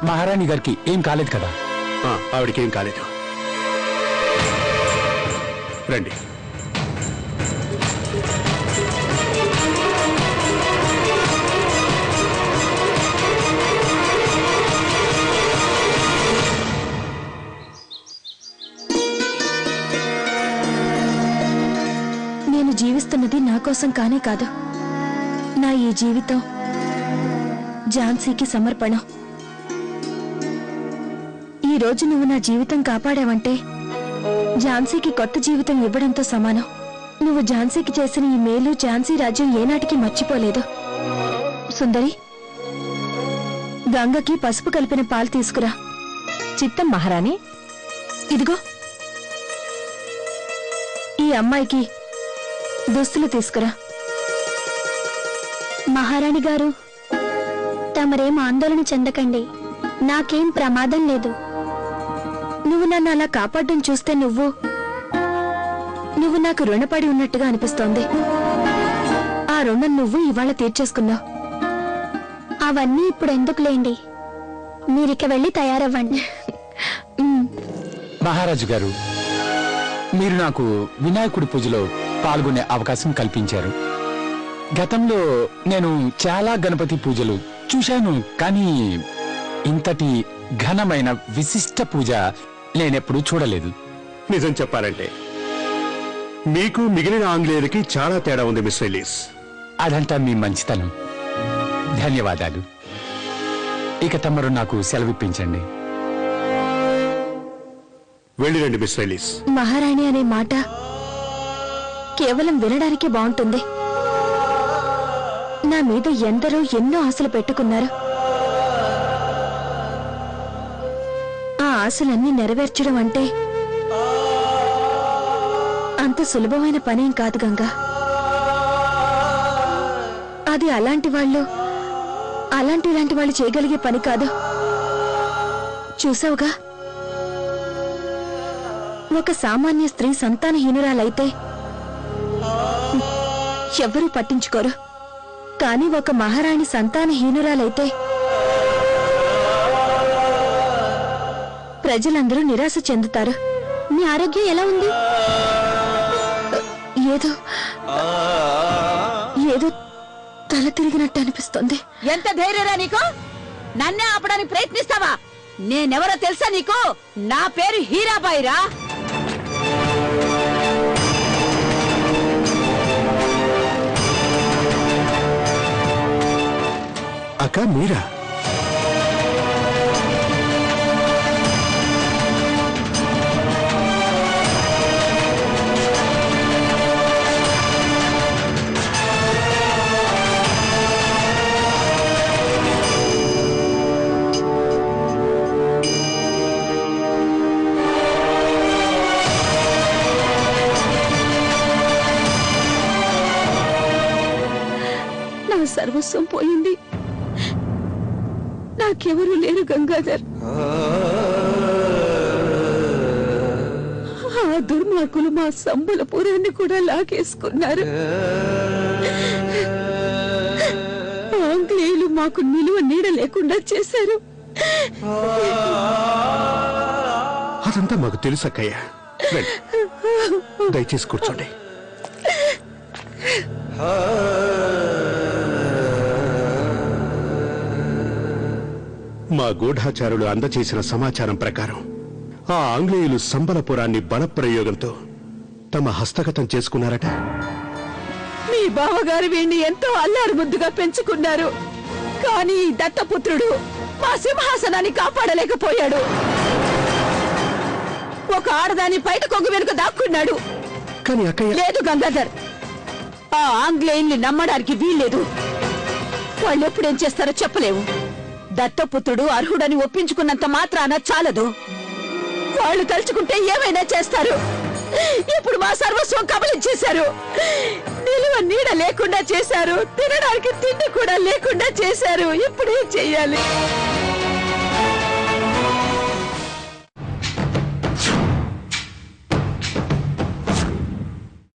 మహారాణి గారికి ఏం కాలేదు కదా? ఆవిడికి ఏం కాలేదు. రండి. నేను జీవిస్తున్నది నా కోసం కానే కాదు. నా ఈ జీవితం ఝాన్సీకి సమర్పణం. ఈ రోజు నువ్వు నా జీవితం కాపాడావంటే ఝాన్సీకి కొత్త జీవితం ఇవ్వడంతో సమానం. నువ్వు ఝాన్సీకి చేసిన ఈ మేలు ఝాన్సీ రాజ్యం ఏనాటికి మర్చిపోలేదు. సుందరి, గంగకి పసుపు కలిపిన పాలు తీసుకురా. చిత్తం మహారాణి. ఇదిగో, ఈ అమ్మాయికి దుస్తులు తీసుకురా. మహారాణి గారు, తమరేం ఆందోళన చెందకండి. నాకేం ప్రమాదం లేదు. నువ్వు నన్ను అలా కాపాడడం చూస్తే నువ్వు నాకు రుణపడి ఉన్నట్టుగా అనిపిస్తోంది. ఆ రుణం నువ్వు ఇవాళ తీర్చేసుకున్నావు. అవన్నీ ఇప్పుడు ఎందుకులేండి, మీరిక వెళ్ళి తయారవ్వండి. మహారాజు గారు, మీరు నాకు వినాయకుడి పూజలో పాల్గొనే అవకాశం కల్పించారు. గతంలో నేను చాలా గణపతి పూజలు చూశాను, కానీ ఇంతటి ఘనమైన విశిష్ట పూజ నేనెప్పుడూ చూడలేదు. నిజం చెప్పాలంటే మీకు మిగిలిన ఆంగ్లేయులకి చాలా తేడా ఉంది మిస్ ఎలీస్. అదంతా మీ మంచితనం. ధన్యవాదాలు. ఇక తమరు నాకు సెలవిప్పించండి. వెళ్ళిరండి మిస్ ఎలీస్. మహారాణి అనే మాట కేవలం వినడానికే బాగుంటుంది. నా మీద ఎందరో ఎన్నో ఆశలు పెట్టుకున్నారు. ఆ ఆశలన్నీ నెరవేర్చడం అంటే అంత సులభమైన పనేం కాదు గంగా. అది అలాంటి వాళ్ళు చేయగలిగే పని కాదు. చూసావుగా, ఒక సామాన్య స్త్రీ సంతానహీనురాలైతే ఎవ్వరూ పట్టించుకోరు. కానీ ఒక మహారాణి సంతానహీనురాలైతే ప్రజలందరూ నిరాశ చెందుతారు. మీ ఆరోగ్యం ఎలా ఉంది? ఏదో తల తిరిగినట్టు అనిపిస్తుంది. ఎంత ధైర్యరా నీకు? నన్నే ఆపడానికి ప్రయత్నిస్తావా? నేనెవరో తెలుసా నీకు? నా పేరు హీరాబాయిరా. అక్క మీరా? నా సర్వస్వం పోయింది. నాకెవరూ లేరు గంగాధర్. ఆ దుర్మార్గులు మా సంబలపురాన్ని కూడా లాగేసుకున్నారు. ఆంగ్లేయులు మాకు నిలువ నీడ లేకుండా చేశారు. అదంతా మాకు తెలుసు అక్కయ్య. దయచేసి కూర్చోండి. మా గూఢాచారులు అందచేసిన సమాచారం ప్రకారం ఆ ఆంగ్లేయులు సంబలపురాన్ని బలప్రయోగంతో తమ హస్తగతం చేసుకున్నారట. మీ బావగారు వీణ్ణి ఎంతో అల్లారు ముద్దుగా పెంచుకున్నారు. కానీ ఈ దత్తపుత్రుడు మా సింహాసనాన్ని కాపాడలేకపోయాడు. ఒక ఆడదాని బయట కొంగు వెనుక దాక్కున్నాడు. కానీ అక్కయ్య, లేదు గంగాధర్, ఆ ఆంగ్లేయుల్ని నమ్మడానికి వీల్లేదు. వాళ్ళు ఎప్పుడేం చేస్తారో చెప్పలేవు. దత్తపుత్రుడు అర్హుడని ఒప్పించుకున్నంత మాత్రాన చాలదు. వాళ్ళు తలుచుకుంటే ఏమైనా చేస్తారు. ఇప్పుడు మా సర్వస్వం కబలించేశారు. నిలువ నీడ లేకుండా చేశారు. తినడానికి తిండి కూడా లేకుండా చేశారు. ఇప్పుడేం చెయ్యాలి?